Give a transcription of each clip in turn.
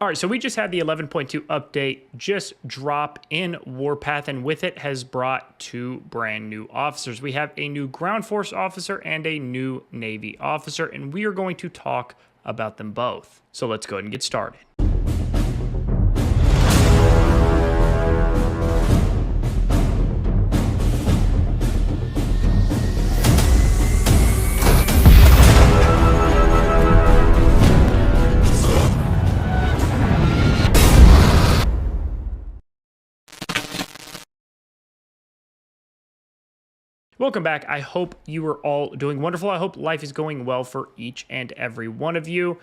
All right, so we just had the 11.2 update just drop in Warpath, and with it has brought 2 brand new officers. We have a new ground force officer and a new Navy officer, and we are going to talk about them both. So let's go ahead and get started. Welcome back. I hope you are all doing wonderful. I hope life is going well for each and every one of you.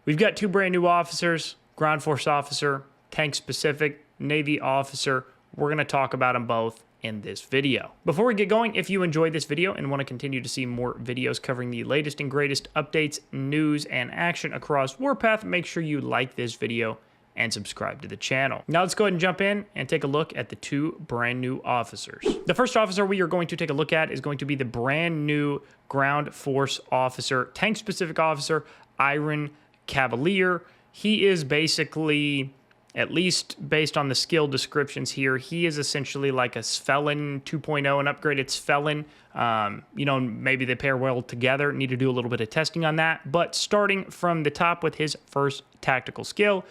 We've got 2 brand new officers, ground force officer, tank specific, Navy officer. We're going to talk about them both in this video. Before we get going, if you enjoyed this video and want to continue to see more videos covering the latest and greatest updates, news, and action across Warpath, make sure you like this video and subscribe to the channel. Now let's go ahead and jump in and take a look at the 2 brand new officers. The first officer we are going to take a look at is going to be the brand new ground force officer, tank specific officer, Iron Cavalier. He is basically, at least based on the skill descriptions here, he is essentially like a Felon 2.0, an upgraded Felon. You know, maybe they pair well together. Need to do a little bit of testing on that. But starting from the top with his first tactical skill,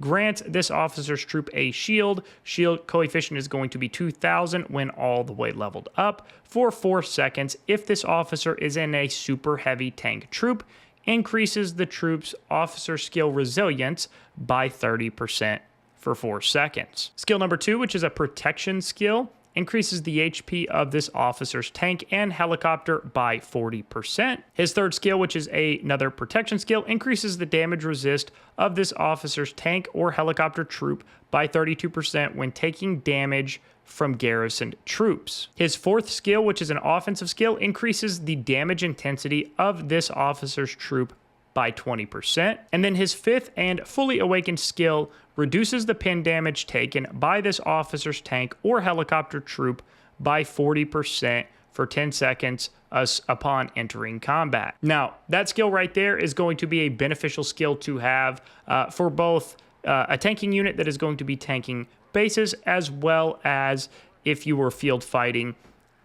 grant this officer's troop a shield. Shield coefficient is going to be 2,000 when all the way leveled up for 4 seconds. If this officer is in a super heavy tank troop, increases the troop's officer skill resilience by 30% for 4 seconds. Skill number 2, which is a protection skill, increases the HP of this officer's tank and helicopter by 40%. His third skill, which is another protection skill, increases the damage resist of this officer's tank or helicopter troop by 32% when taking damage from garrisoned troops. His fourth skill, which is an offensive skill, increases the damage intensity of this officer's troop by 20%. And then his fifth and fully awakened skill reduces the pin damage taken by this officer's tank or helicopter troop by 40% for 10 seconds upon entering combat. Now, that skill right there is going to be a beneficial skill to have for both a tanking unit that is going to be tanking bases, as well as if you were field fighting.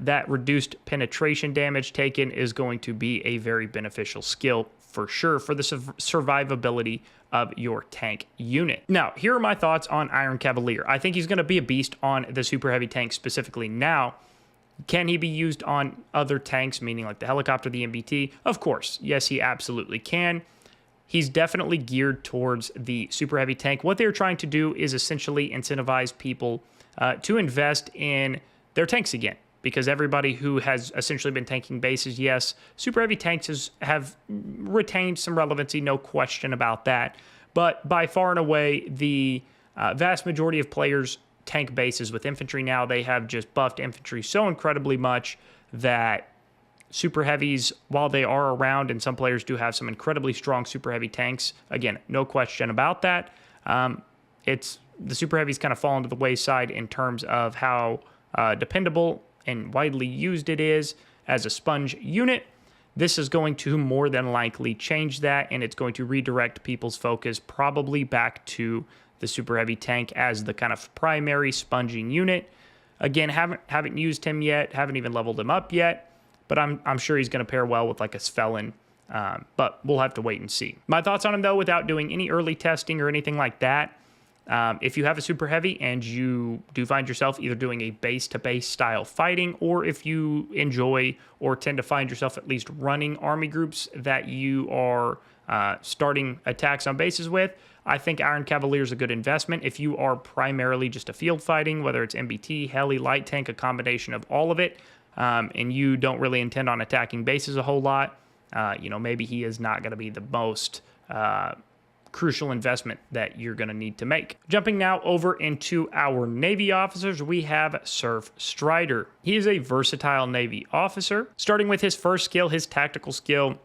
That reduced penetration damage taken is going to be a very beneficial skill for sure for the survivability of your tank unit. Now, here are my thoughts on Iron Cavalier. I think he's going to be a beast on the super heavy tank specifically. Now, can he be used on other tanks, meaning like the helicopter, the MBT? Of course. Yes, he absolutely can. He's definitely geared towards the super heavy tank. What they're trying to do is essentially incentivize people to invest in their tanks again, because everybody who has essentially been tanking bases, yes, super heavy tanks have retained some relevancy, no question about that. But by far and away, the vast majority of players tank bases with infantry now. They have just buffed infantry so incredibly much that super heavies, while they are around, and some players do have some incredibly strong super heavy tanks, again, no question about that. The super heavies kind of fall into the wayside in terms of how dependable and widely used it is as a sponge unit. This is going to more than likely change that, and it's going to redirect people's focus probably back to the super heavy tank as the kind of primary sponging unit. Again, haven't used him yet, haven't even leveled him up yet, but I'm sure he's going to pair well with like a Felon, but we'll have to wait and see. My thoughts on him though, without doing any early testing or anything like that, if you have a super heavy and you do find yourself either doing a base-to-base style fighting, or if you enjoy or tend to find yourself at least running army groups that you are starting attacks on bases with, I think Iron Cavalier is a good investment. If you are primarily just a field fighting, whether it's MBT, heli, light tank, a combination of all of it, and you don't really intend on attacking bases a whole lot, you know, maybe he is not going to be the most crucial investment that you're going to need to make. Jumping now over into our Navy officers, we have Surf Strider. He is a versatile Navy officer. Starting with his first skill, his tactical skill,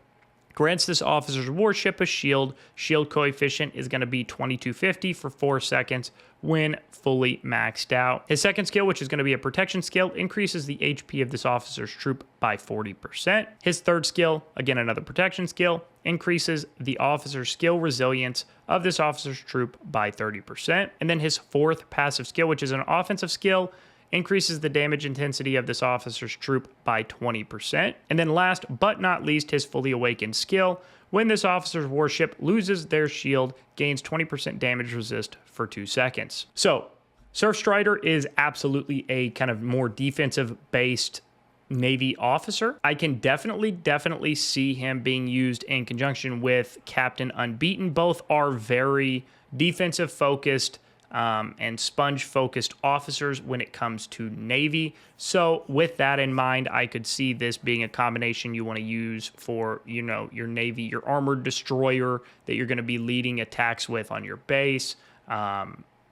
Grants this officer's warship a shield. Shield coefficient is going to be 2250 for 4 seconds when fully maxed out. His second skill, which is going to be a protection skill, increases the HP of this officer's troop by 40%. His third skill, again another protection skill, increases the officer's skill resilience of this officer's troop by 30%. And then his fourth passive skill, which is an offensive skill, increases the damage intensity of this officer's troop by 20%. And then last but not least, his fully awakened skill. When this officer's warship loses their shield, gains 20% damage resist for 2 seconds. So, Surf Strider is absolutely a kind of more defensive-based Navy officer. I can definitely see him being used in conjunction with Captain Unbeaten. Both are very defensive-focused, and sponge-focused officers when it comes to Navy. So with that in mind, I could see this being a combination you want to use for, you know, your Navy, your armored destroyer that you're going to be leading attacks with on your base.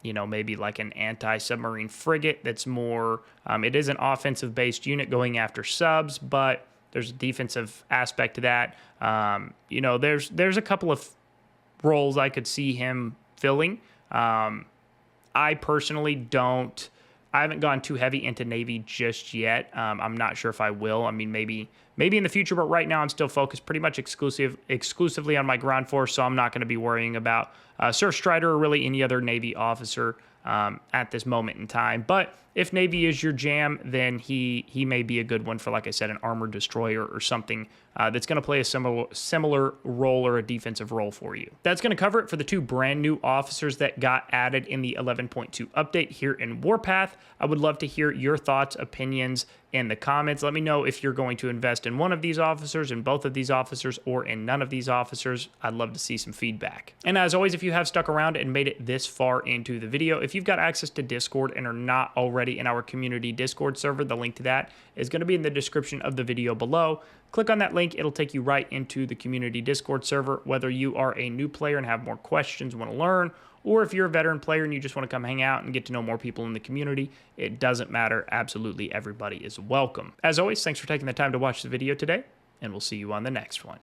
You know, maybe like an anti-submarine frigate that's more, it is an offensive-based unit going after subs, but there's a defensive aspect to that. You know, there's a couple of roles I could see him filling. I personally I haven't gone too heavy into Navy just yet. I'm not sure if I will. I mean, maybe in the future, but right now I'm still focused pretty much exclusively on my ground force, so I'm not going to be worrying about Surf Strider or really any other Navy officer at this moment in time. But if Navy is your jam, then he may be a good one for, like I said, an armored destroyer or something that's going to play a similar role or a defensive role for you. That's going to cover it for the 2 brand new officers that got added in the 11.2 update here in Warpath. I would love to hear your thoughts, opinions in the comments. Let me know if you're going to invest in one of these officers, in both of these officers, or in none of these officers. I'd love to see some feedback. And as always, if you have stuck around and made it this far into the video, if you've got access to Discord and are not already in our community Discord server, the link to that is going to be in the description of the video below. Click on that link. It'll take you right into the community Discord server. Whether you are a new player and have more questions, want to learn, or if you're a veteran player and you just want to come hang out and get to know more people in the community, it doesn't matter. Absolutely everybody is welcome. As always, thanks for taking the time to watch the video today, and we'll see you on the next one.